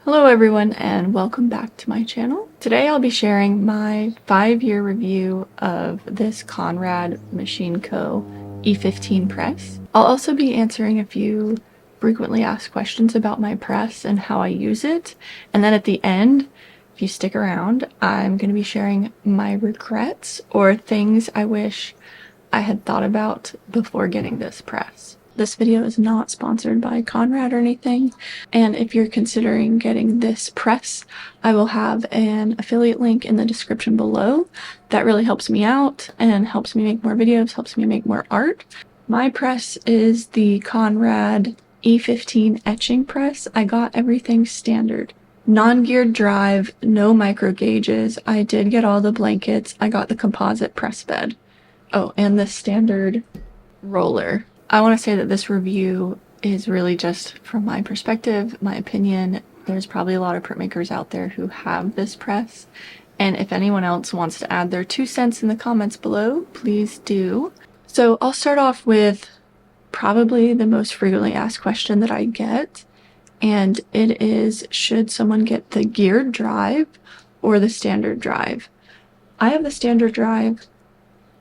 Hello everyone and welcome back to my channel. Today I'll be sharing my 5-year review of this Conrad Machine Co. E-15 press. I'll also be answering a few frequently asked questions about my press and how I use it. And then at the end, if you stick around, I'm going to be sharing my regrets or things I wish I had thought about before getting this press. This video is not sponsored by Conrad or anything, and if you're considering getting this press, I will have an affiliate link in the description below. That really helps me out and helps me make more videos, helps me make more art. My press is the Conrad E-15 etching press. I got everything standard. Non-geared drive, no micro gauges. I did get all the blankets. I got the composite press bed. Oh, and the standard roller. I want to say that this review is really just from my perspective, my opinion. There's probably a lot of printmakers out there who have this press, and if anyone else wants to add their 2 cents in the comments below, please do. So I'll start off with probably the most frequently asked question that I get, and it is, should someone get the geared drive or the standard drive? I have the standard drive.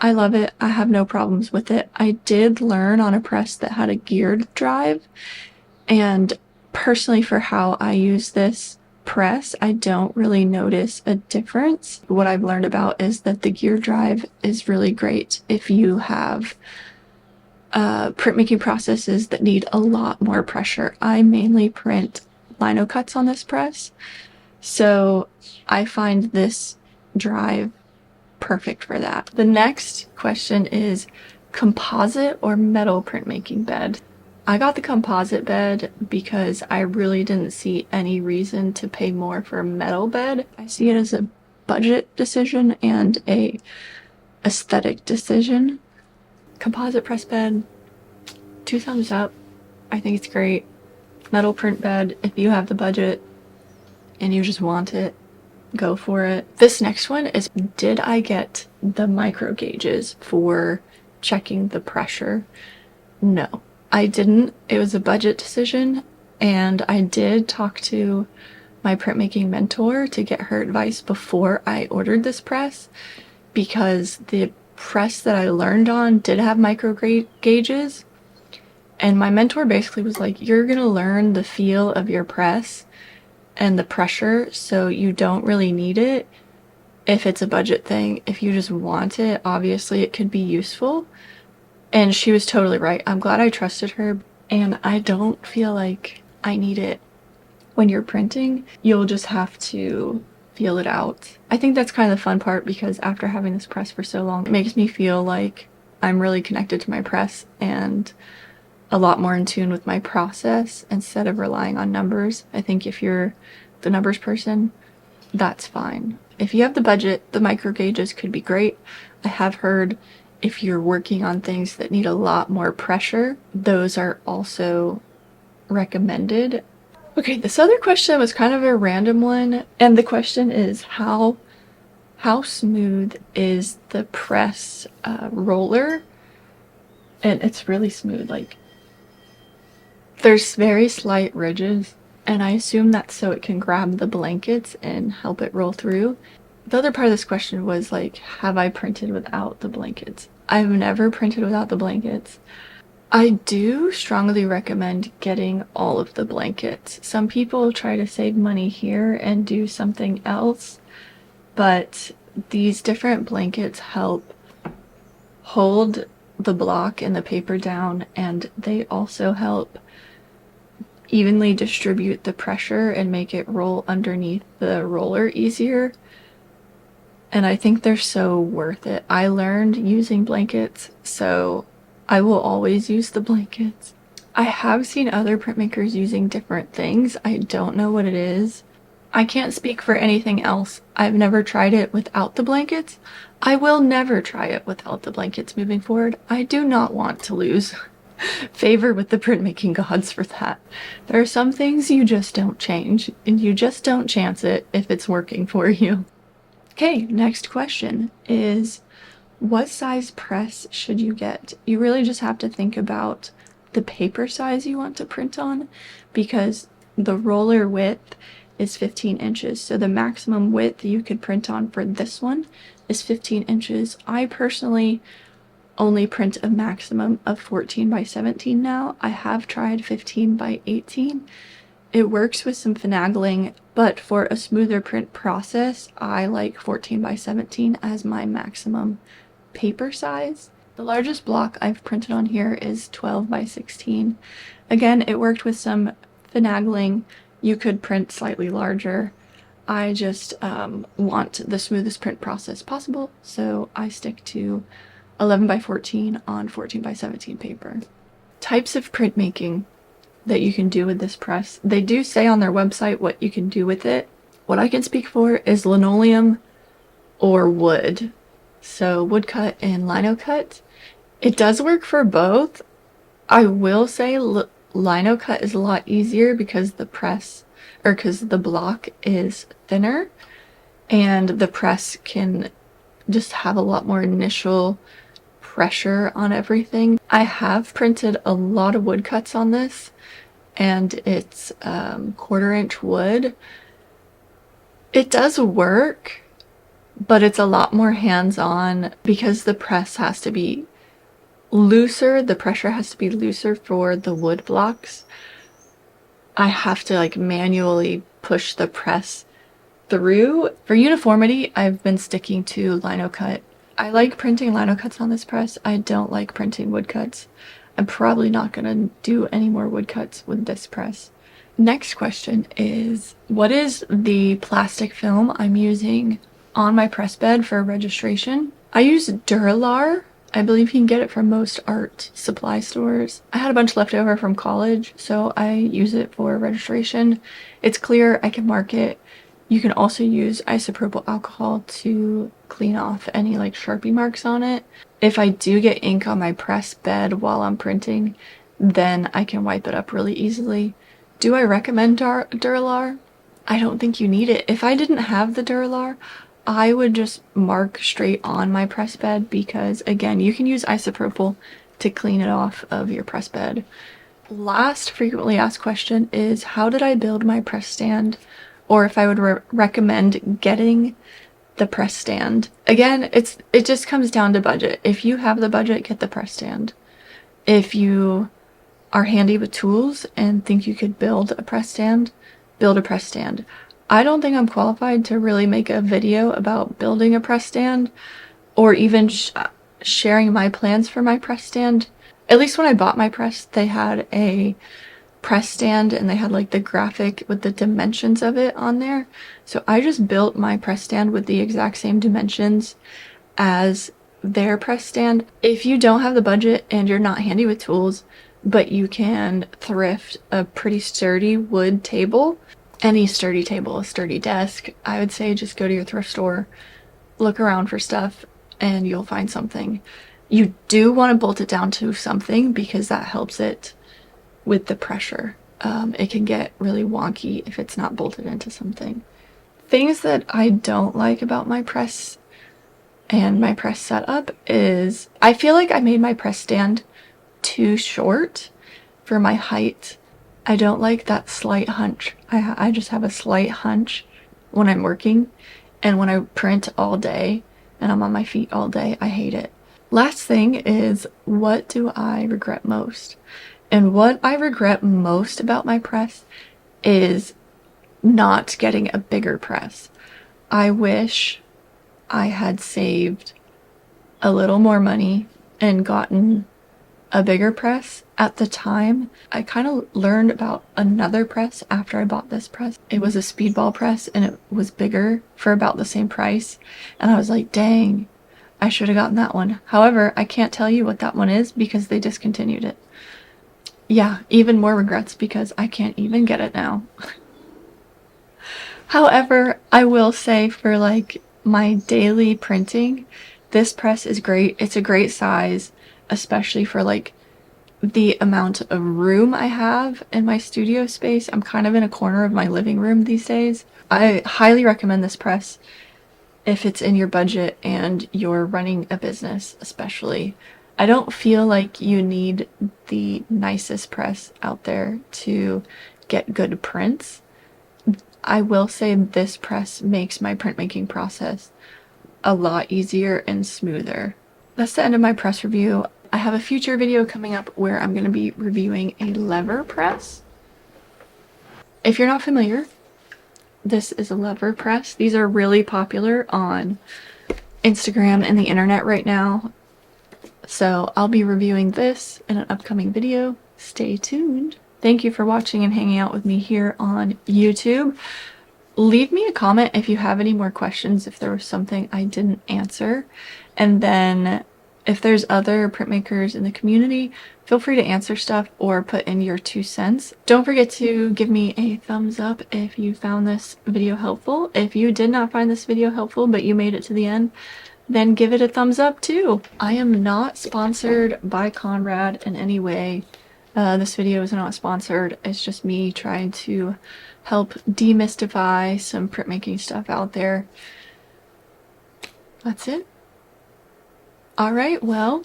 I love it. I have no problems with it. I did learn on a press that had a geared drive, and personally for how I use this press, I don't really notice a difference. What I've learned about is that the gear drive is really great if you have printmaking processes that need a lot more pressure. I mainly print linocuts on this press, so I find this drive perfect for that. The next question is composite or metal printmaking bed. I got the composite bed because I really didn't see any reason to pay more for a metal bed. I see it as a budget decision and a aesthetic decision. Composite press bed, 2 thumbs up. I think it's great. Metal print bed, if you have the budget and you just want it, go for it. This next one is, did I get the micro gauges for checking the pressure? No, I didn't. It was a budget decision, and I did talk to my printmaking mentor to get her advice before I ordered this press, because the press that I learned on did have micro gauges, and my mentor basically was like, you're gonna learn the feel of your press and the pressure, so you don't really need it if it's a budget thing. If you just want it, obviously it could be useful. And she was totally right. I'm glad I trusted her, and I don't feel like I need it. When you're printing, you'll just have to feel it out. I think that's kind of the fun part, because after having this press for so long, it makes me feel like I'm really connected to my press and a lot more in tune with my process instead of relying on numbers. I think if you're the numbers person, that's fine. If you have the budget, the micro gauges could be great. I have heard if you're working on things that need a lot more pressure, those are also recommended. Okay, this other question was kind of a random one, and the question is, how smooth is the press roller? And it's really smooth. Like, there's very slight ridges, and I assume that's so it can grab the blankets and help it roll through. The other part of this question was like, have I printed without the blankets? I've never printed without the blankets. I do strongly recommend getting all of the blankets. Some people try to save money here and do something else, but these different blankets help hold the block and the paper down, and they also help evenly distribute the pressure and make it roll underneath the roller easier. And I think they're so worth it. I learned using blankets, so I will always use the blankets. I have seen other printmakers using different things. I don't know what it is. I can't speak for anything else. I've never tried it without the blankets. I will never try it without the blankets moving forward. I do not want to lose favor with the printmaking gods for that. There are some things you just don't change, and you just don't chance it if it's working for you. Okay, next question is, what size press should you get? You really just have to think about the paper size you want to print on, because the roller width is 15 inches. So the maximum width you could print on for this one is 15 inches. I personally only print a maximum of 14 by 17 now. I have tried 15 by 18. It works with some finagling, but for a smoother print process, I like 14 by 17 as my maximum paper size. The largest block I've printed on here is 12 by 16. Again, it worked with some finagling. You could print slightly larger. I just want the smoothest print process possible, so I stick to 11 by 14 on 14 by 17 paper. Types of printmaking that you can do with this press. They do say on their website what you can do with it. What I can speak for is linoleum or wood. So woodcut and linocut. It does work for both. I will say linocut is a lot easier because because the block is thinner and the press can just have a lot more initial pressure on everything. I have printed a lot of woodcuts on this, and it's 1/4 inch wood. It does work, but it's a lot more hands-on because the press has to be looser. The pressure has to be looser for the wood blocks. I have to like manually push the press through. For uniformity, I've been sticking to linocut. I like printing linocuts on this press. I don't like printing woodcuts. I'm probably not gonna do any more woodcuts with this press. Next question is, what is the plastic film I'm using on my press bed for registration? I use Duralar. I believe you can get it from most art supply stores. I had a bunch left over from college, so I use it for registration. It's clear, I can mark it. You can also use isopropyl alcohol to clean off any like Sharpie marks on it. If I do get ink on my press bed while I'm printing, then I can wipe it up really easily. Do I recommend Duralar? I don't think you need it. If I didn't have the Duralar, I would just mark straight on my press bed because, again, you can use isopropyl to clean it off of your press bed. Last frequently asked question is, how did I build my press stand? Or if I would recommend getting the press stand. Again, it just comes down to budget. If you have the budget, get the press stand. If you are handy with tools and think you could build a press stand, build a press stand. I don't think I'm qualified to really make a video about building a press stand or even sharing my plans for my press stand. At least when I bought my press, they had a press stand and they had like the graphic with the dimensions of it on there. So I just built my press stand with the exact same dimensions as their press stand. If you don't have the budget and you're not handy with tools, but you can thrift a pretty sturdy wood table, any sturdy table, a sturdy desk, I would say just go to your thrift store, look around for stuff, and you'll find something. You do want to bolt it down to something because that helps it with the pressure. It can get really wonky if it's not bolted into something. Things that I don't like about my press and my press setup is I feel like I made my press stand too short for my height. I don't like that slight hunch. I just have a slight hunch when I'm working, and when I print all day and I'm on my feet all day, I hate it. Last thing is, what do I regret most? And what I regret most about my press is not getting a bigger press. I wish I had saved a little more money and gotten a bigger press at the time. I kind of learned about another press after I bought this press. It was a speedball press and it was bigger for about the same price. And I was like, dang, I should have gotten that one. However, I can't tell you what that one is because they discontinued it. Yeah, even more regrets because I can't even get it now. However, I will say for like my daily printing, this press is great. It's a great size, especially for like the amount of room I have in my studio space. I'm kind of in a corner of my living room these days. I highly recommend this press if it's in your budget and you're running a business, especially. I don't feel like you need the nicest press out there to get good prints. I will say this press makes my printmaking process a lot easier and smoother. That's the end of my press review. I have a future video coming up where I'm going to be reviewing a lever press. If you're not familiar, this is a lever press. These are really popular on Instagram and the internet right now. So I'll be reviewing this in an upcoming video. Stay tuned. Thank you for watching and hanging out with me here on YouTube. Leave me a comment if you have any more questions, if there was something I didn't answer. And then if there's other printmakers in the community, feel free to answer stuff or put in your 2 cents. Don't forget to give me a thumbs up if you found this video helpful. If you did not find this video helpful, but you made it to the end, then give it a thumbs up too. I am not sponsored by Conrad in any way. This video is not sponsored. It's just me trying to help demystify some printmaking stuff out there. That's it. All right, well,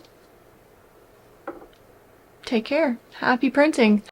take care. Happy printing.